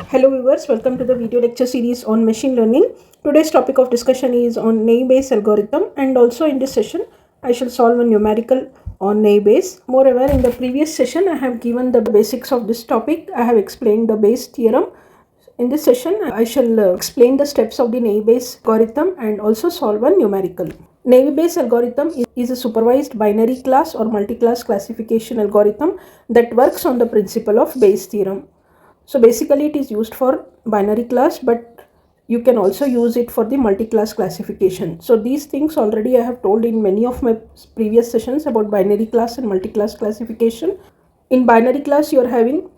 Hello viewers, welcome to the video lecture series on machine learning. Today's topic of discussion is on naive-Bayes algorithm, and also in this session I shall solve a numerical on naive-Bayes. Moreover, in the previous session I have given the basics of this topic. I have explained the Bayes theorem. In this session I shall explain the steps of the naive-Bayes algorithm and also solve a numerical. Naive-Bayes algorithm is a supervised binary class or multi-class classification algorithm that works on the principle of Bayes theorem. So basically it is used for binary class, but you can also use it for the multi-class classification. So these things already I have told in many of my previous sessions about binary class and multi-class classification. In binary class you are having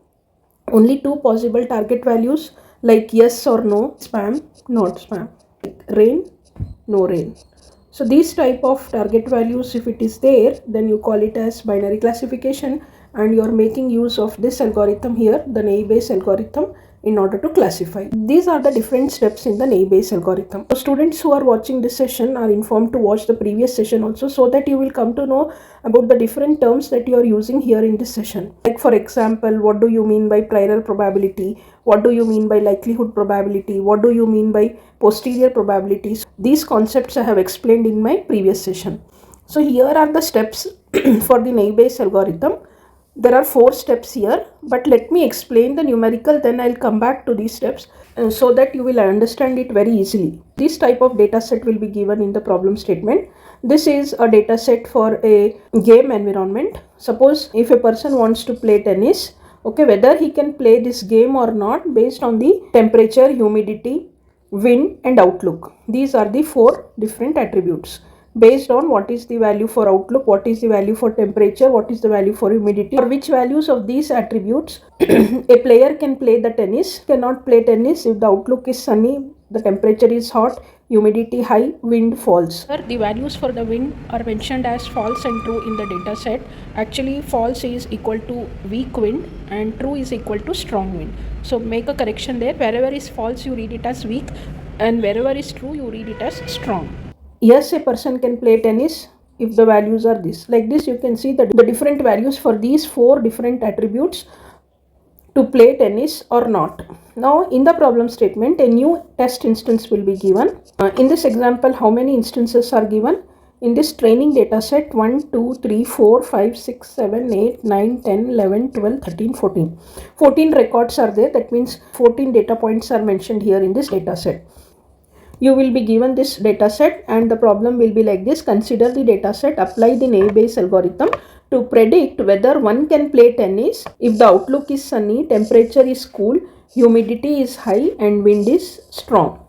only two possible target values like yes or no, spam, not spam, like rain, no rain. So these type of target values, if it is there, then you call it as binary classification, and you are making use of this algorithm here, the naive-Bayes algorithm, in order to classify. These are the different steps in the naive-Bayes algorithm. So students who are watching this session are informed to watch the previous session also, so that you will come to know about the different terms that you are using here in this session. Like for example, what do you mean by prior probability? What do you mean by likelihood probability? What do you mean by posterior probabilities? These concepts I have explained in my previous session. So here are the steps for the naive-Bayes algorithm. There are 4 steps here, but let me explain the numerical, then I'll come back to these steps so that you will understand it very easily. This type of data set will be given in the problem statement. This is a data set for a game environment. Suppose if a person wants to play tennis, okay, whether he can play this game or not based on the temperature, humidity, wind and outlook. These are the 4 different attributes. Based on what is the value for outlook, what is the value for temperature, what is the value for humidity, for which values of these attributes a player can play the tennis, cannot play tennis if the outlook is sunny, the temperature is hot, humidity high, wind false. The values for the wind are mentioned as false and true in the data set. Actually false is equal to weak wind and true is equal to strong wind. So make a correction there. Wherever is false you read it as weak, and wherever is true you read it as strong. Yes, a person can play tennis if the values are this. Like this you can see that the different values for these 4 different attributes to play tennis or not. Now in the problem statement a new test instance will be given. In this example how many instances are given? In this training data set 1, 2, 3, 4, 5, 6, 7, 8, 9, 10, 11, 12, 13, 14. 14 records are there. That means 14 data points are mentioned here in this data set. You will be given this data set and the problem will be like this. Consider the data set, apply the naive-Bayes algorithm to predict whether one can play tennis if the outlook is sunny, temperature is cool, humidity is high and wind is strong.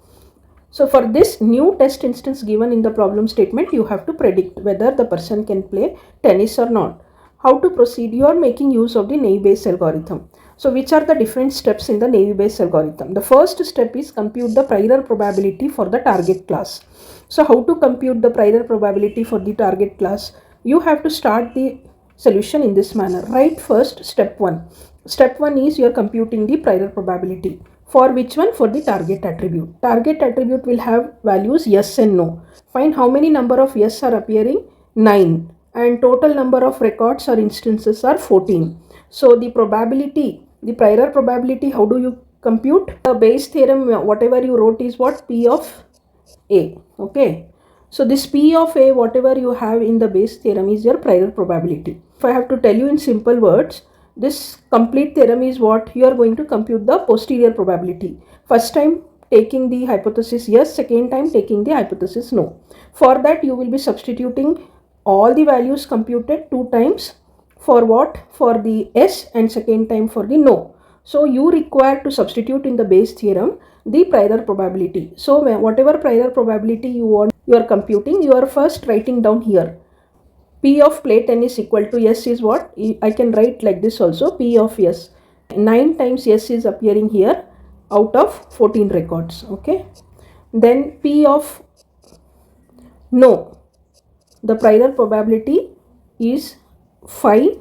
So for this new test instance given in the problem statement, you have to predict whether the person can play tennis or not. How to proceed? You are making use of the naive-Bayes algorithm. So which are the different steps in the naive-Bayes algorithm? The first step is compute the prior probability for the target class. So how to compute the prior probability for the target class? You have to start the solution in this manner. Write first step 1. Step 1 is you are computing the prior probability. For which one? For the target attribute. Target attribute will have values yes and no. Find how many number of yes are appearing? 9. And total number of records or instances are 14. So the probability, the prior probability, how do you compute? The Bayes theorem, whatever you wrote is what? P of A. Okay. So this P of A, whatever you have in the Bayes theorem is your prior probability. If I have to tell you in simple words, this complete theorem is what? You are going to compute the posterior probability. First time taking the hypothesis yes, second time taking the hypothesis no. For that you will be substituting all the values computed 2 times. For what? For the yes and second time for the no. So you require to substitute in the Bayes theorem the prior probability. So whatever prior probability you are computing, you are first writing down here. P of play tennis equal to yes is what? I can write like this also. P of yes. 9 times yes is appearing here out of 14 records. Okay. Then P of no. The prior probability is 5.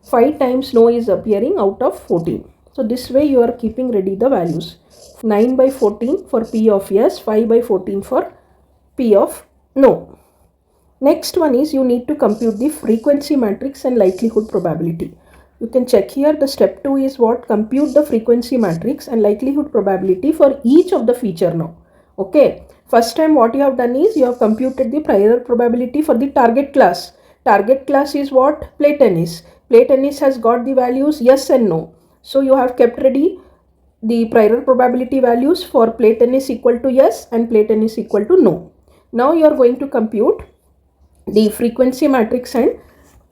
5 times no is appearing out of 14. So this way you are keeping ready the values. 9 by 14 for P of yes, 5 by 14 for P of no. Next one is you need to compute the frequency matrix and likelihood probability. You can check here. The step 2 is what? Compute the frequency matrix and likelihood probability for each of the feature now. Okay. First time what you have done is you have computed the prior probability for the target class. Target class is what? Play tennis. Play tennis has got the values yes and no. So you have kept ready the prior probability values for play tennis equal to yes and play tennis equal to no. Now you are going to compute the frequency matrix and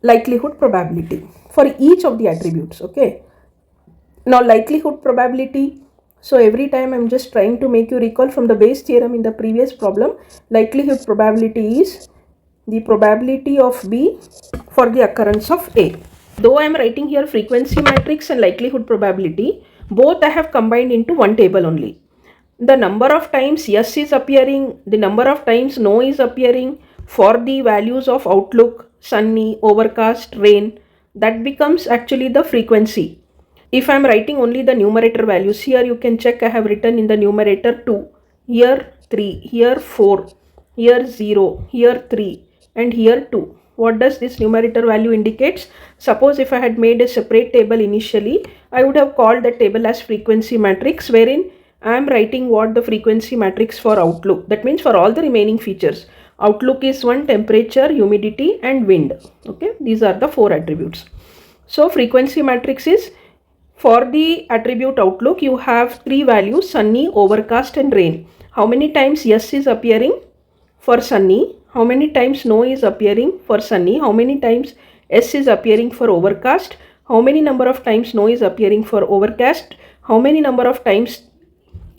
likelihood probability for each of the attributes. Okay. Now likelihood probability. So every time I'm just trying to make you recall from the Bayes theorem in the previous problem. Likelihood probability is the probability of B for the occurrence of A. Though I am writing here frequency matrix and likelihood probability, both I have combined into one table only. The number of times yes is appearing, the number of times no is appearing for the values of outlook, sunny, overcast, rain, that becomes actually the frequency. If I am writing only the numerator values, here you can check I have written in the numerator 2, here 3, here 4, here 0, here 3 and here 2. What does this numerator value indicates? Suppose if I had made a separate table initially, I would have called that table as frequency matrix, wherein I am writing what the frequency matrix for outlook. That means for all the remaining features. Outlook is one, temperature, humidity and wind. Okay, these are the 4 attributes. So frequency matrix is for the attribute outlook, you have 3 values: sunny, overcast and rain. How many times yes is appearing for sunny? How many times no is appearing for sunny? How many times S is appearing for overcast? How many number of times no is appearing for overcast? How many number of times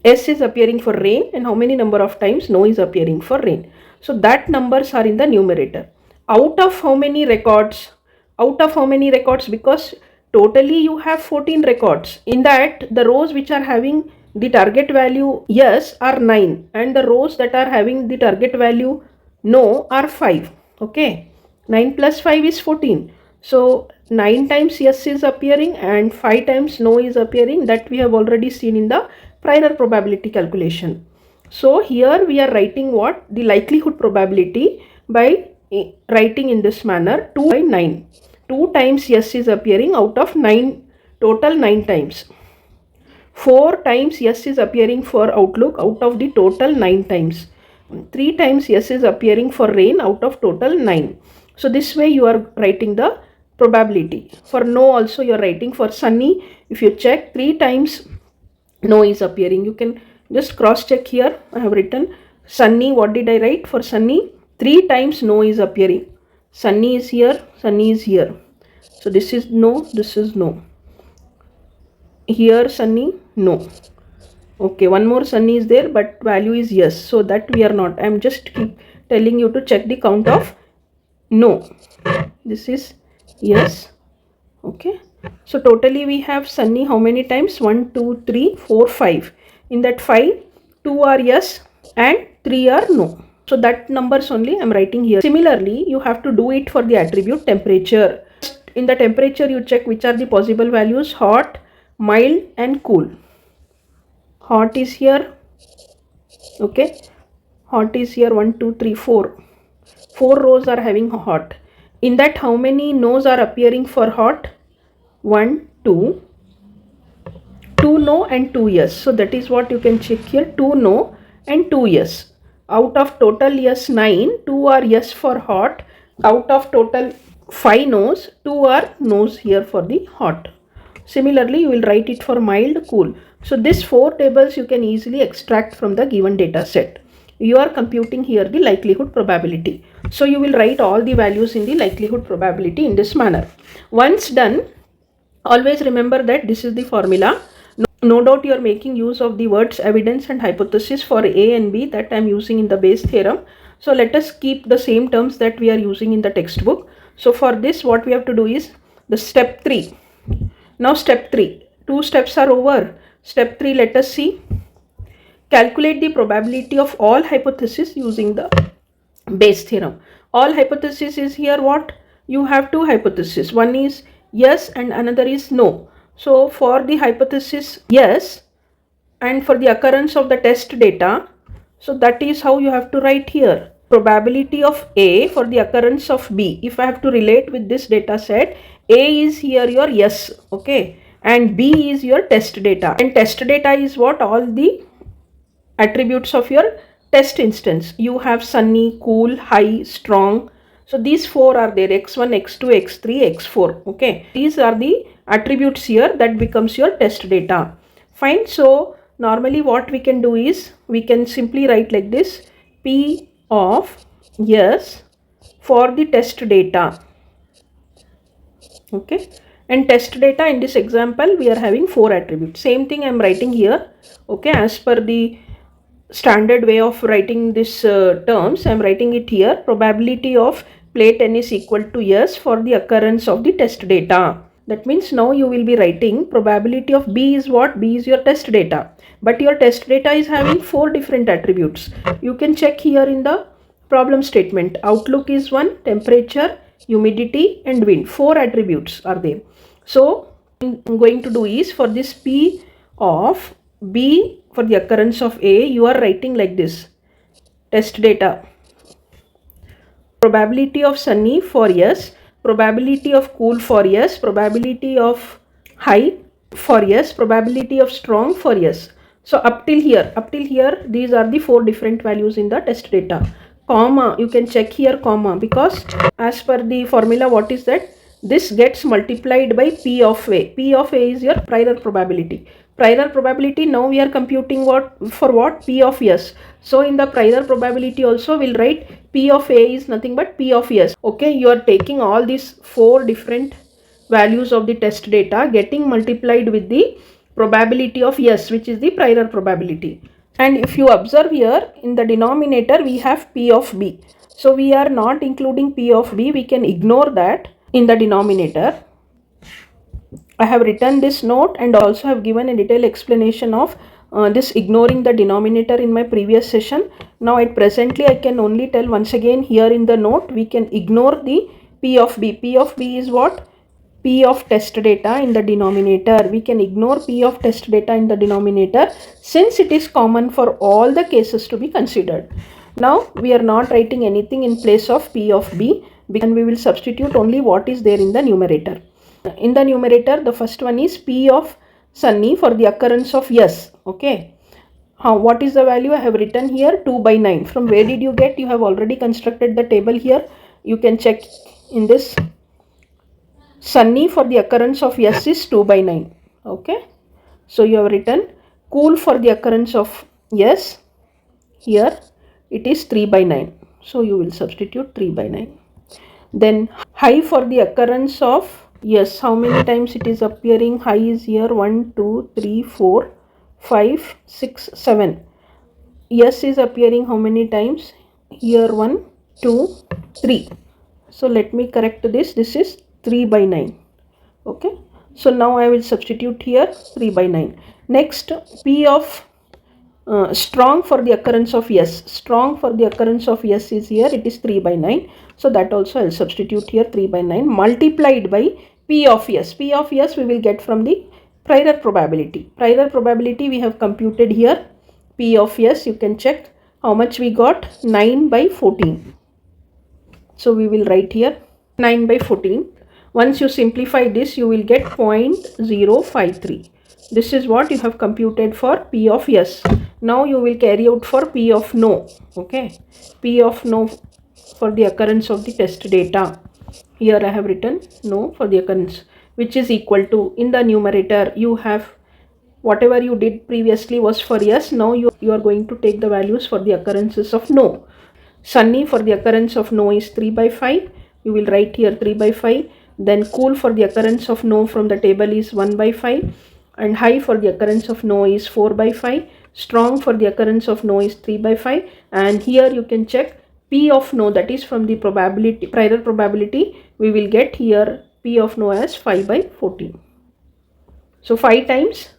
S is appearing for rain? And how many number of times no is appearing for rain? So that numbers are in the numerator. Out of how many records? Out of how many records? Because totally you have 14 records. In that, the rows which are having the target value yes are 9 and the rows that are having the target value no are 5. Okay, 9 plus 5 is 14. So 9 times yes is appearing and 5 times no is appearing. That we have already seen in the prior probability calculation. So here we are writing what? The likelihood probability by writing in this manner 2 by 9. 2 times yes is appearing out of 9, total 9 times. 4 times yes is appearing for outlook out of the total 9 times. 3 times yes is appearing for rain out of total 9. So this way you are writing the probability. For no also you are writing. For sunny, if you check 3 times no is appearing. You can just cross check here. I have written sunny. What did I write for sunny? 3 times no is appearing. Sunny is here, sunny is here. So this is no, this is no. Here sunny, no. Okay, one more sunny is there, but value is yes. So that we are not. I am just keep telling you to check the count of no. This is yes. Okay. So totally we have sunny how many times? 1, 2, 3, 4, 5. In that 5, 2 are yes and 3 are no. So that numbers only I am writing here. Similarly, you have to do it for the attribute temperature. In the temperature, you check which are the possible values: hot, mild and cool. Hot is here. Okay. Hot is here 1, 2, 3, 4. 4 rows are having hot. In that how many no's are appearing for hot? 1, 2. 2 no and 2 yes. So that is what you can check here. 2 no and 2 yes. Out of total yes 9, 2 are yes for hot. Out of total 5 no's, 2 are no's here for the hot. Similarly, you will write it for mild, cool. So these 4 tables you can easily extract from the given data set. You are computing here the likelihood probability. So you will write all the values in the likelihood probability in this manner. Once done, always remember that this is the formula. No doubt you are making use of the words evidence and hypothesis for A and B that I am using in the Bayes theorem. So let us keep the same terms that we are using in the textbook. So for this, what we have to do is the step 3. Now step 3. 2 steps are over. Step 3, let us see. Calculate the probability of all hypotheses using the Bayes theorem. All hypothesis is here what? You have 2 hypotheses. One is yes and another is no. So for the hypothesis yes and for the occurrence of the test data, so that is how you have to write here. Probability of A for the occurrence of B. If I have to relate with this data set, A is here your yes, okay, and B is your test data. And test data is what? All the attributes of your test instance. You have sunny, cool, high, strong. So these four are there, x1, x2, x3, x4. Okay, these are the attributes here that becomes your test data. Fine. So normally what we can do is we can simply write like this: P of yes for the test data. Okay, and test data in this example we are having four attributes. Same thing I am writing here. Okay, as per the standard way of writing this terms, I am writing it here. Probability of plate n is equal to yes for the occurrence of the test data. That means now you will be writing probability of B is what? B is your test data. But your test data is having four different attributes. You can check here in the problem statement. Outlook is one, temperature, humidity and wind. Four attributes are there. So I'm going to do is for this P of B for the occurrence of A, you are writing like this: test data. Probability of sunny for yes, probability of cool for yes, probability of high for yes, probability of strong for yes. So up till here, these are the four different values in the test data. Comma, you can check here comma, because as per the formula, what is that? This gets multiplied by P of A. P of A is your prior probability. Prior probability, now we are computing what for what? P of yes. So in the prior probability also we'll write P of A is nothing but P of yes. Okay, you are taking all these four different values of the test data, getting multiplied with the probability of yes, which is the prior probability. And if you observe here in the denominator we have P of B. So we are not including P of B, we can ignore that in the denominator. I have written this note and also have given a detailed explanation of this ignoring the denominator in my previous session. Now at presently I can only tell once again here in the note we can ignore the P of B. P of B is what? P of test data in the denominator. We can ignore P of test data in the denominator since it is common for all the cases to be considered. Now we are not writing anything in place of P of B, and we will substitute only what is there in the numerator. In the numerator, the first one is P of sunny for the occurrence of yes. Okay. What is the value? I have written here 2 by 9. From where did you get? You have already constructed the table here. You can check in this. Sunny for the occurrence of yes is 2 by 9. Okay. So you have written cool for the occurrence of yes. Here it is 3 by 9. So you will substitute 3 by 9. Then high for the occurrence of yes, how many times it is appearing? High is here 1, 2, 3, 4, 5, 6, 7. Yes is appearing how many times? Here 1, 2, 3. So let me correct this. This is 3 by 9. Okay. So now I will substitute here 3 by 9. Next, P of strong for the occurrence of yes. Strong for the occurrence of yes is here. It is 3 by 9. So that also I will substitute here 3 by 9 multiplied by P of yes. P of yes we will get from the prior probability. Prior probability we have computed here. P of yes, you can check how much we got. 9 by 14. So we will write here 9 by 14. Once you simplify this, you will get 0.053. This is what you have computed for P of yes. Now you will carry out for P of no. Okay. P of no for the occurrence of the test data. Here I have written no for the occurrence, which is equal to, in the numerator you have whatever you did previously was for yes. Now you are going to take the values for the occurrences of no. Sunny for the occurrence of no is 3 by 5. You will write here 3 by 5. Then cool for the occurrence of no from the table is 1 by 5. And high for the occurrence of no is 4 by 5. Strong for the occurrence of no is 3 by 5. And here you can check P of no, that is from the probability, prior probability, we will get here P of no as 5 by 14. So 5 times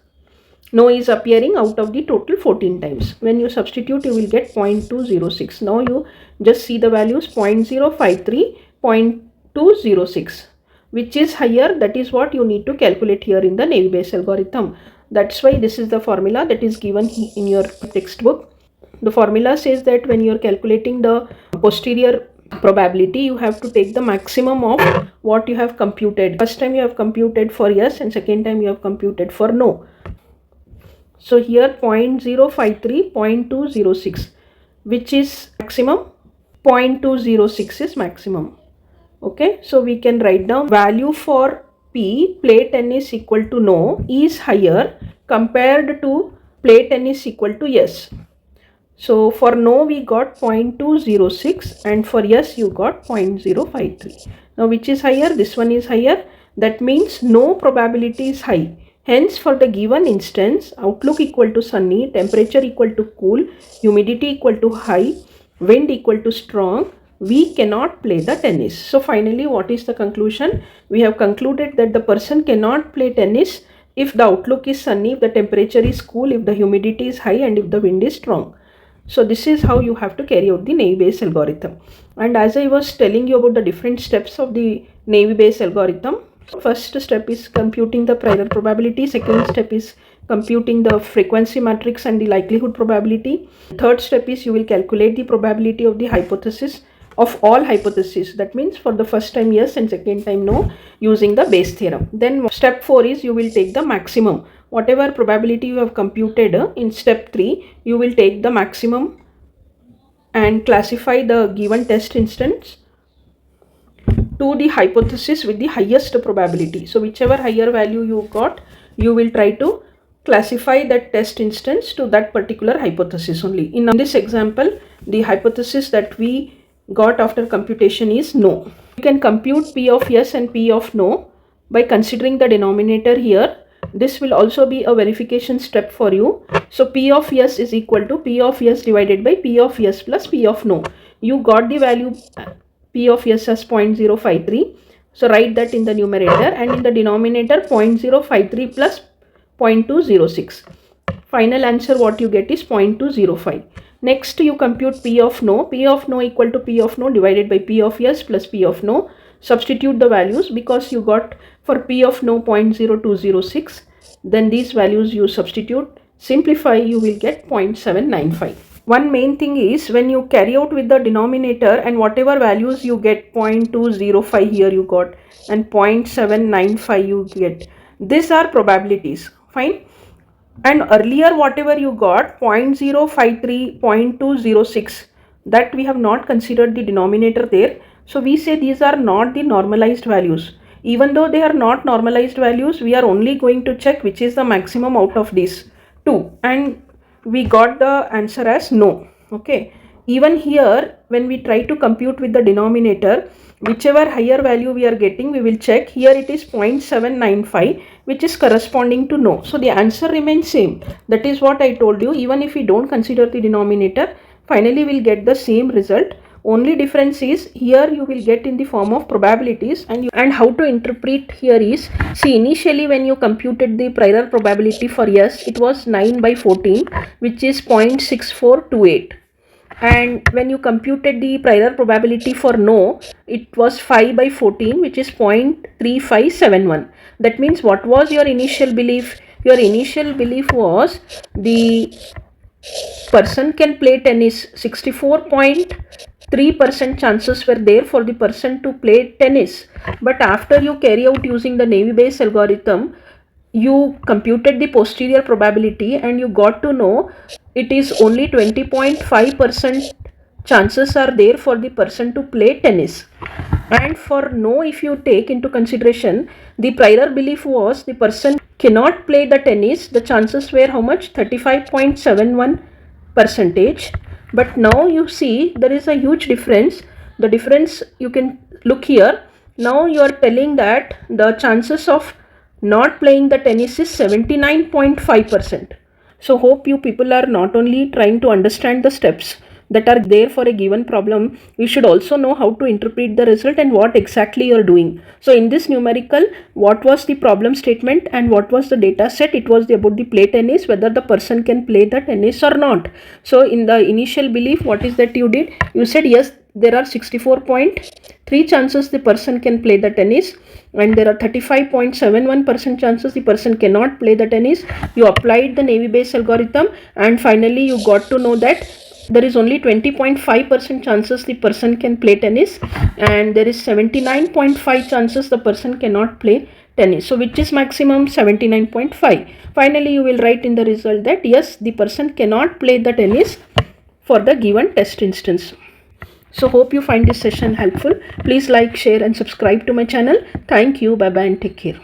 no is appearing out of the total 14 times. When you substitute, you will get 0.206. Now you just see the values 0.053, 0.206, which is higher. That is what you need to calculate here in the Navy Bayes algorithm. That's why this is the formula that is given in your textbook. The formula says that when you are calculating the posterior probability, you have to take the maximum of what you have computed. First time you have computed for yes and second time you have computed for no. So here 0.053, 0.206, which is maximum. 0.206 is maximum. Okay, so we can write down value for P, play tennis equal to no, is higher compared to play tennis equal to yes. So for no we got 0.206 and for yes you got 0.053. Now which is higher? This one is higher. That means no probability is high. Hence for the given instance, outlook equal to sunny, temperature equal to cool, humidity equal to high, wind equal to strong, we cannot play the tennis. So finally what is the conclusion? We have concluded that the person cannot play tennis if the outlook is sunny, if the temperature is cool, if the humidity is high and if the wind is strong. So this is how you have to carry out the Naive-Bayes algorithm. And as I was telling you about the different steps of the Naive-Bayes algorithm, first step is computing the prior probability, second step is computing the frequency matrix and the likelihood probability. Third step is you will calculate the probability of the hypothesis of all hypotheses. That means for the first time yes and second time no, using the Bayes theorem. Then step 4 is you will take the maximum. Whatever probability you have computed in step 3, you will take the maximum and classify the given test instance to the hypothesis with the highest probability. So whichever higher value you got, you will try to classify that test instance to that particular hypothesis only. In this example, the hypothesis that we got after computation is no. You can compute P of yes and P of no by considering the denominator here. This will also be a verification step for you. So P of yes is equal to P of yes divided by P of yes plus P of no. You got the value P of yes as 0.053. So write that in the numerator, and in the denominator 0.053 plus 0.206. Final answer what you get is 0.205. Next you compute P of no. P of no equal to P of no divided by P of yes plus P of no. Substitute the values because you got for P of no 0.0206. Then these values you substitute. Simplify, you will get 0.795. One main thing is when you carry out with the denominator and whatever values you get, 0.205 here you got and 0.795 you get. These are probabilities. Fine. And earlier whatever you got 0.053, 0.206, that we have not considered the denominator there. So we say these are not the normalized values. Even though they are not normalized values, we are only going to check which is the maximum out of these two, and we got the answer as no. Okay, even here when we try to compute with the denominator, whichever higher value we are getting, we will check. Here it is 0.795, which is corresponding to no. So the answer remains same. That is what I told you. Even if we don't consider the denominator, finally we'll get the same result. Only difference is here you will get in the form of probabilities, and how to interpret here is, see, initially when you computed the prior probability for yes, it was 9 by 14, which is 0.6428. And when you computed the prior probability for no, it was 5 by 14, which is 0.3571. That means what was your initial belief? Your initial belief was the person can play tennis. 64.3% chances were there for the person to play tennis. But after you carry out using the Naive-Bayes algorithm, you computed the posterior probability and you got to know it is only 20.5% chances are there for the person to play tennis. And for no, if you take into consideration, the prior belief was the person cannot play the tennis. The chances were how much? 35.71%. But now you see there is a huge difference. The difference you can look here. Now you are telling that the chances of not playing the tennis is 79.5%. So hope you people are not only trying to understand the steps that are there for a given problem, you should also know how to interpret the result and what exactly you are doing. So in this numerical, what was the problem statement and what was the data set? It was about the play tennis, whether the person can play the tennis or not. So in the initial belief, what is that you did? You said yes, there are 64.3 chances the person can play the tennis, and there are 35.71% chances the person cannot play the tennis. You applied the Navy Bayes algorithm, and finally you got to know that there is only 20.5% chances the person can play tennis, and there is 79.5 chances the person cannot play tennis. So which is maximum? 79.5. Finally you will write in the result that yes, the person cannot play the tennis for the given test instance. So hope you find this session helpful. Please like, share and subscribe to my channel. Thank you. Bye bye and take care.